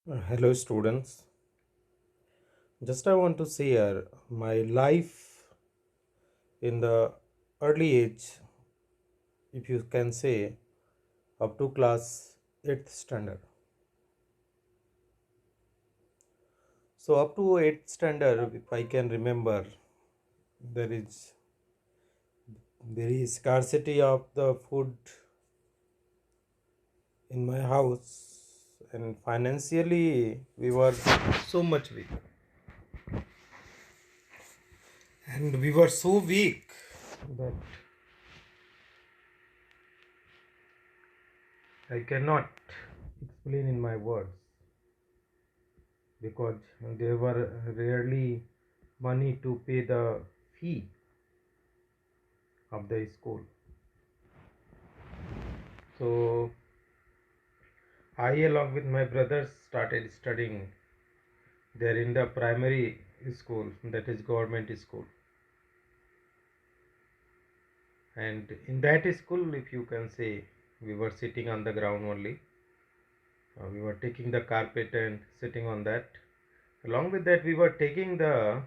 Hello, students. Just I want to share my life in the early age, if you can say, up to class 8th standard. So, up to 8th standard, if I can remember, there is very scarcity of the food in my house, and financially, we were so much weak, and we were so weak that I cannot explain in my words, because there were rarely money to pay the fee of the school. So I, along with my brothers, started studying there in the primary school, that is government school. And in that school, if you can say, we were sitting on the ground only. We were taking the carpet and sitting on that. Along with that, we were taking the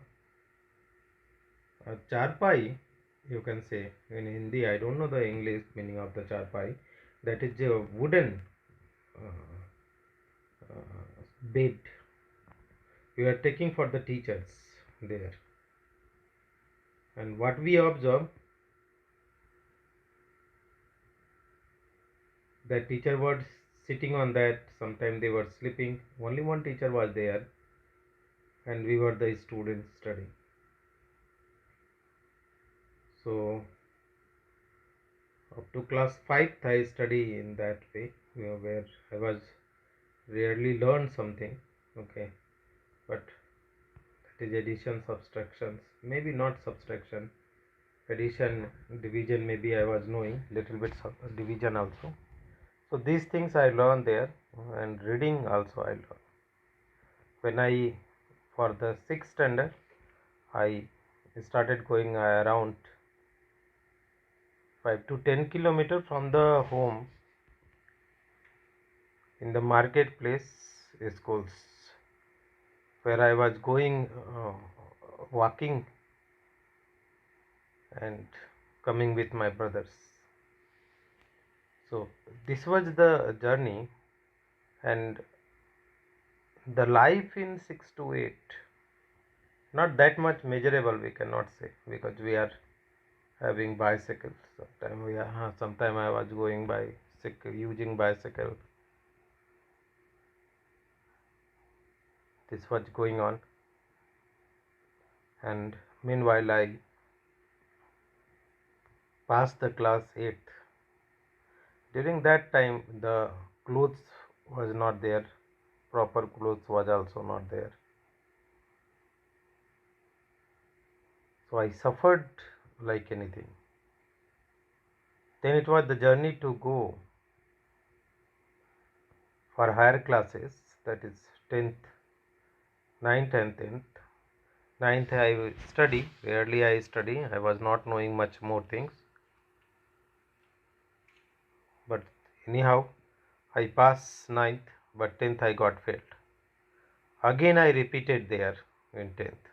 charpai, you can say in Hindi. I don't know the English meaning of the charpai. That is a wooden bed we are taking for the teachers there. And what we observe, that teacher was sitting on that. Sometimes they were sleeping. Only one teacher was there, and we were the students studying. So up to class 5th I study in that way, where I was rarely learned something. Okay, but that is addition, subtractions, maybe not subtraction, addition, division, maybe I was knowing little bit division also. So these things I learned there, and reading also I learned. When I, for the 6th standard, I started going around 5 to 10 kilometers from the home in the marketplace schools, where I was going walking and coming with my brothers. So this was the journey, and the life in 6 to 8, not that much measurable, we cannot say, because we are having bicycles. Sometime I was going by using bicycle. This was going on, and meanwhile I passed the class 8th. During that time, the clothes was not there, proper clothes was also not there. So I suffered like anything. Then it was the journey to go for higher classes, that is 10th, 9th and 10th. 9th I study, rarely I study, I was not knowing much more things. But anyhow, I passed 9th, but 10th I got failed. Again I repeated there in 10th.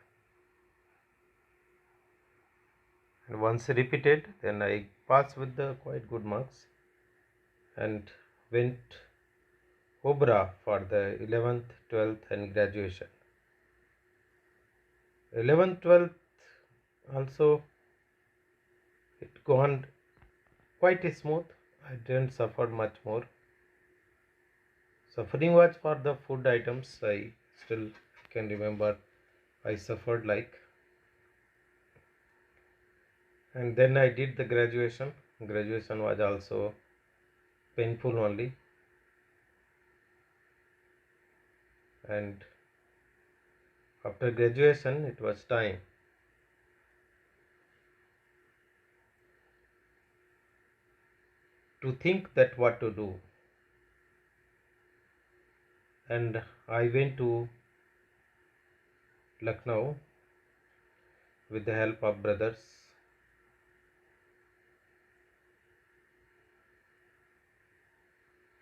And once repeated, then I passed with the quite good marks and went Obra for the 11th, 12th and graduation. 11th, 12th also it gone quite smooth. I didn't suffer much more. Suffering was for the food items. I still can remember I suffered like. And then I did the graduation. Graduation was also painful only. And after graduation, it was time to think that what to do. And I went to Lucknow with the help of brothers,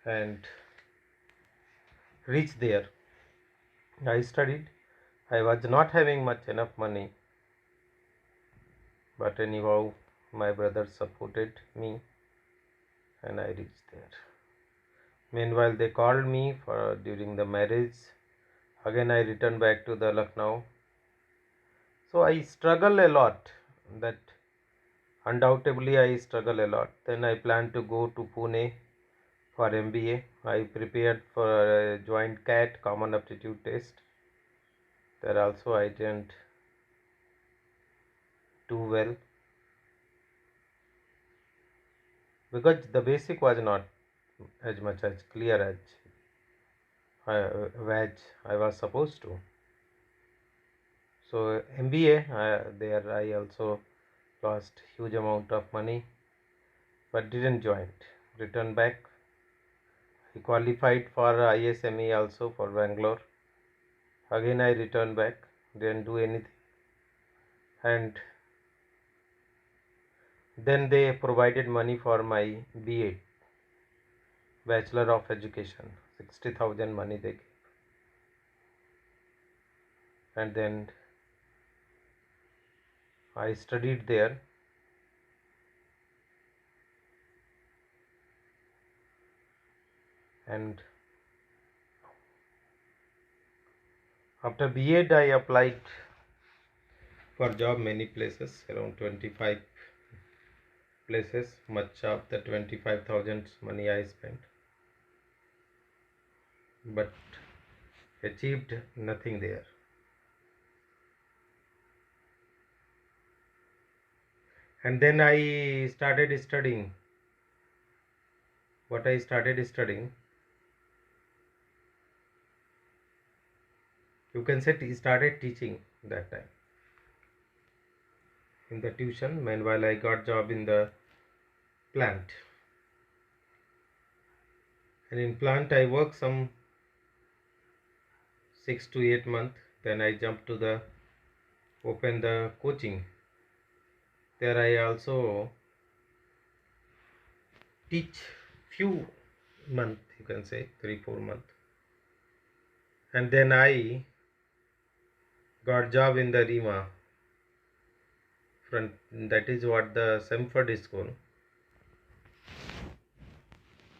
and reached there. I studied. I was not having much enough money, but anyhow, my brother supported me and I reached there. Meanwhile, they called me for during the marriage. Again, I returned back to the Lucknow. So I struggle a lot. That undoubtedly I struggle a lot. Then I planned to go to Pune for MBA. I prepared for a joint CAT common aptitude test. There also I didn't do well because the basic was not as much as clear as I was supposed to. So MBA there I also lost huge amount of money but didn't join it. Returned back. I qualified for ISME also for Bangalore. Again I returned back, didn't do anything, and then they provided money for my BA, Bachelor of Education, 60,000 money they gave, and then I studied there. And after B.Ed I applied for job many places, around 25 places. Much of the 25,000 money I spent, but achieved nothing there. And then I started studying. What I started studying, you can say, started teaching that time in the tuition. Meanwhile, I got job in the plant, and in plant I worked some 6 to 8 months. Then I jumped to the open the coaching. There I also teach few months, you can say 3-4 months, and then I got job in the Rima front. That is what the Semford school.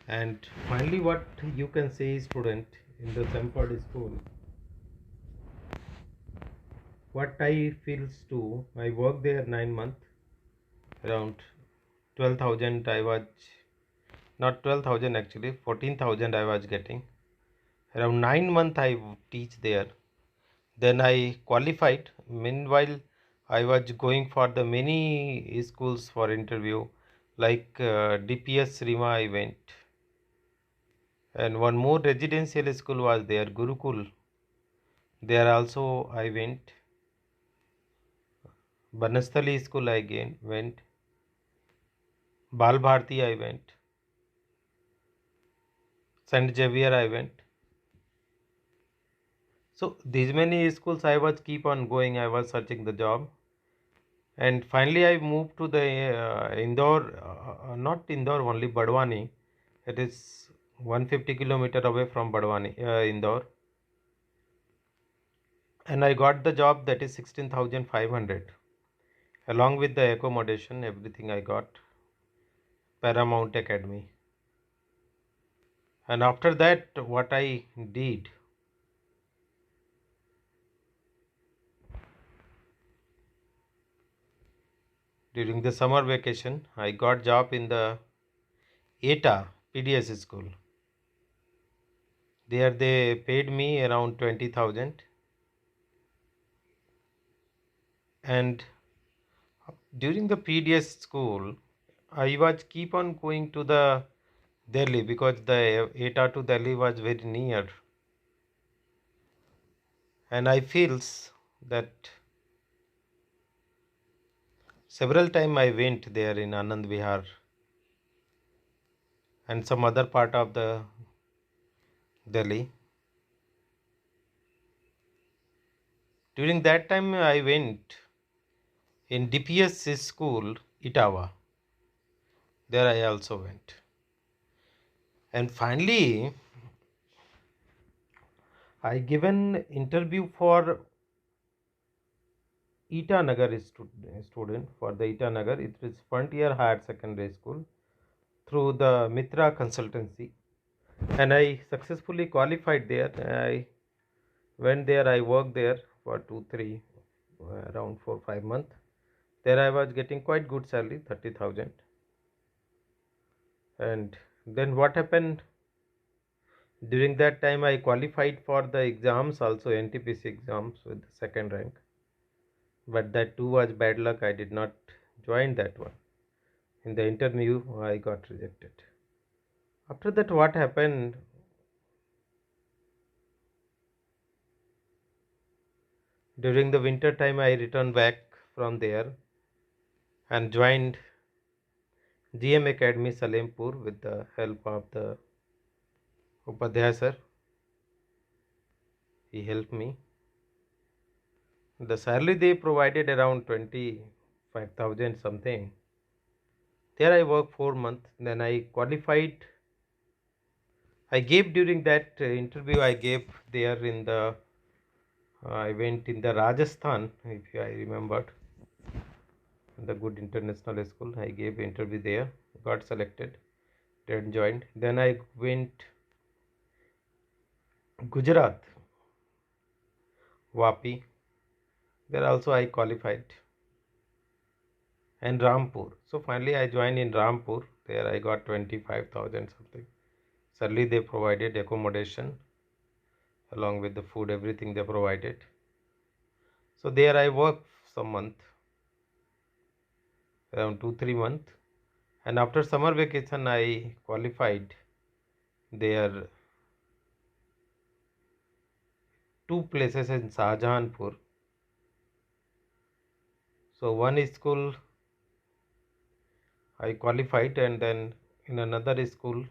And finally, what you can say, student in the Semford school, what I feels to, I worked there 9 months, around 12,000 I was, not 12,000 actually, 14,000 I was getting. Around 9 months I teach there. Then I qualified. Meanwhile, I was going for the many schools for interview, like DPS Rima I went. And one more residential school was there, Gurukul. There also I went. Banasthali school I again went. Bal Bharti I went. St. Xavier I went. So these many schools I was keep on going. I was searching the job, and finally I moved to the Indore, not Indore only, Badwani. It is 150 kilometer away from Badwani, Indore, and I got the job that is 16,500 along with the accommodation, everything I got. Paramount Academy. And after that, what I did, during the summer vacation, I got job in the ETA PDS school. There they paid me around 20,000, and during the PDS school, I was keep on going to the Delhi because the ETA to Delhi was very near, and I feels that several time I went there in Anand Vihar and some other part of the Delhi. During that time, I went in DPS school, Itawa. There I also went. And finally, I given interview for Itanagar student for the Itanagar. It is Frontier Higher Secondary School through the Mitra Consultancy, and I successfully qualified there. I went there. I worked there for 2 3 around 4 5 months. There I was getting quite good salary, 30,000. And then what happened during that time? I qualified for the exams also, NTPC exams with the second rank, but that too was bad luck. I did not join that one. In the interview I got rejected. After that, what happened, during the winter time I returned back from there and joined GM Academy Salempur with the help of the Upadhyay sir. He helped me. The salary they provided around 25,000 something. There I worked 4 months. Then I qualified. I gave during that interview. I gave there in the. I went in the Rajasthan, if I remembered, the good international school. I gave interview there. Got selected. Then joined. Then I went Gujarat, Vapi. There also I qualified, and Rampur. So finally I joined in Rampur. There I got 25,000 something. Certainly they provided accommodation along with the food, everything they provided. So there I worked some month, around 2 3 months, and after summer vacation I qualified there two places in Shahjahanpur. So one school I qualified, and then in another school,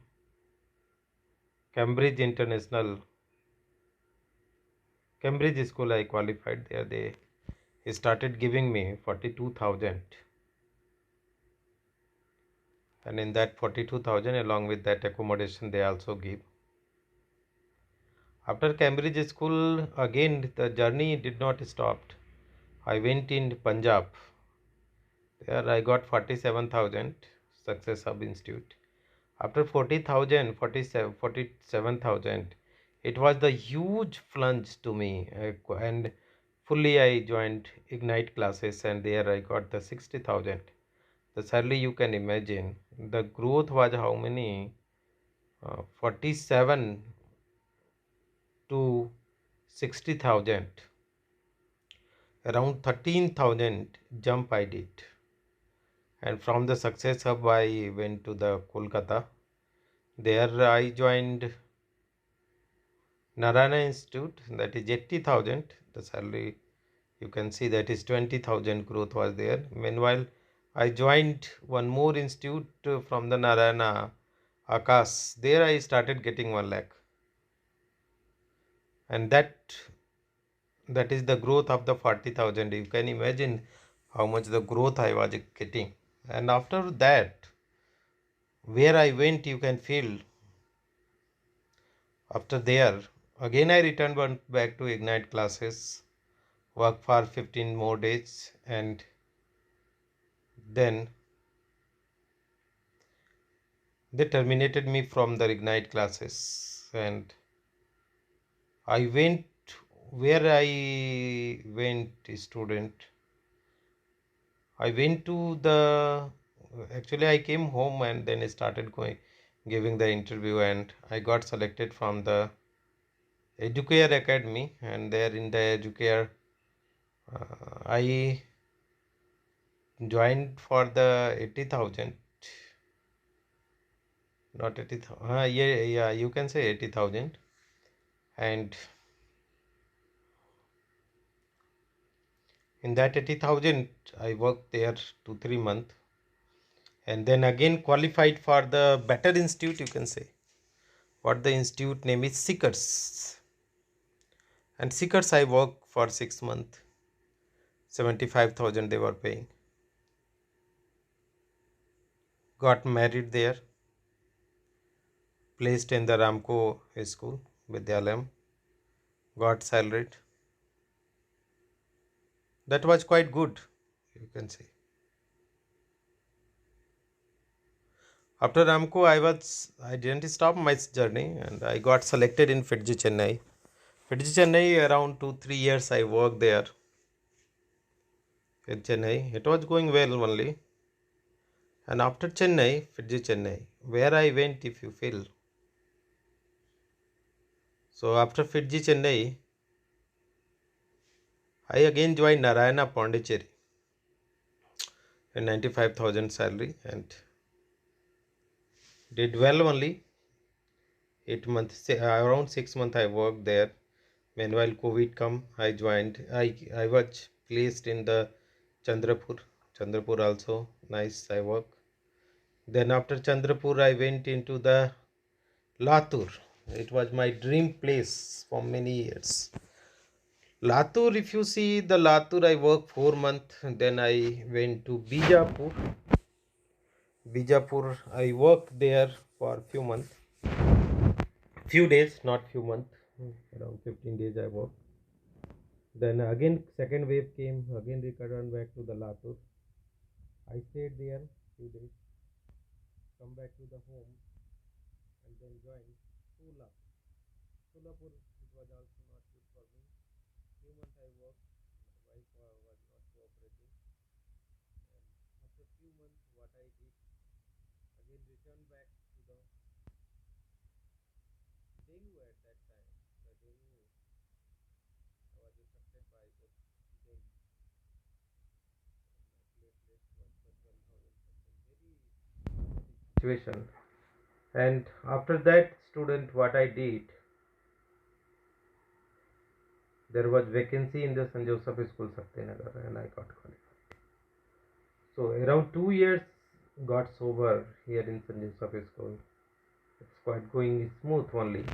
Cambridge International, Cambridge school I qualified there. They started giving me 42,000, and in that 42,000 along with that accommodation they also give. After Cambridge school, again the journey did not stop. I went in Punjab. There I got 47,000, Success Hub Institute. After 40,000, 47,000, it was the huge plunge to me, and fully I joined Ignite classes, and there I got the 60,000. The salary you can imagine. The growth was how many? 47 to 60,000. Around 13,000 jump I did. And from the Success Hub I went to the Kolkata. There I joined Narayana Institute, that is 80,000. The salary you can see that is 20,000 growth was there. Meanwhile, I joined one more institute from the Narayana, Akash. There I started getting 1 lakh, and that is the growth of the 40,000. You can imagine how much the growth I was getting. And after that, where I went, you can feel. After there, again I returned back to Ignite classes, work for 15 more days, and then they terminated me from the Ignite classes, and I went where I went student. I went to the, actually I came home and then I started going giving the interview, and I got selected from the Educare Academy, and there in the Educare I joined for the 80,000, not 80,000, yeah, you can say 80,000. And in that 80,000 I worked there 2 3 months, and then again qualified for the better institute, you can say. What the institute name is, Seekers. And Seekers I worked for 6 months, 75,000 they were paying. Got married there, placed in the Ramco school, Vidyalayam. got salaried. That was quite good, you can say. After Ramco, I didn't stop my journey and I got selected in Fitji Chennai. Fitji Chennai, around 2 3 years I worked there in Chennai. It was going well only. And after Chennai, Fitji Chennai, where I went, if you feel. So after Fitji Chennai, I again joined Narayana Pondicherry in 95,000 salary and did well only. 8 months, around 6 months I worked there. Meanwhile, COVID come, I joined. I was placed in the Chandrapur. Chandrapur also nice. I work. Then after Chandrapur, I went into the Latur. It was my dream place for many years. Latur, if you see the Latur, I worked 4 months. Then I went to Bijapur. Bijapur, I worked there for few months, few days, not few months. Around 15 days I worked. Then again, second wave came. Again, returned back to the Latur. I stayed there few days, come back to the home, and then joined Solapur. Solapur, it was also not good for me. Few months I worked. My wife was not cooperating, and after few months, what I did again returned back to the Denu at that time. The Denu was affected by the dengue. My platelets was 12,000%. Very situation. And after that, student, what I did, there was vacancy in the St. Joseph School, Satyanagar, and I got qualified. So around 2 years got sober here in St. Joseph School. It's quite going smooth only,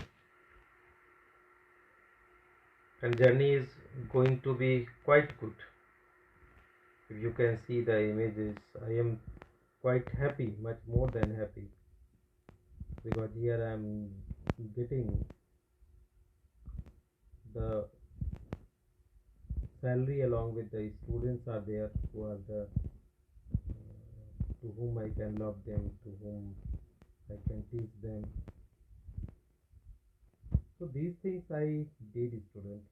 and journey is going to be quite good. If you can see the images, I am quite happy, much more than happy, because here I am getting the salary along with the students are there who are the to whom I can love them, to whom I can teach them. So these things I did, students.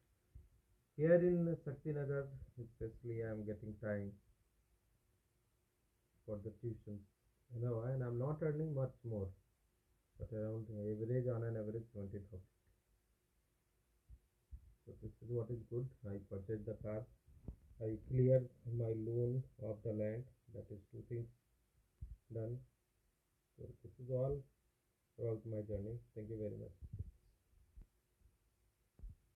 Here in Saktinagar, especially, I am getting time for the tuitions. And I'm not earning much more, but around average on an average 20,000. So this is what is good. I purchased the car. I cleared my loan of the land. That is two things done. So this is all about my journey. Thank you very much.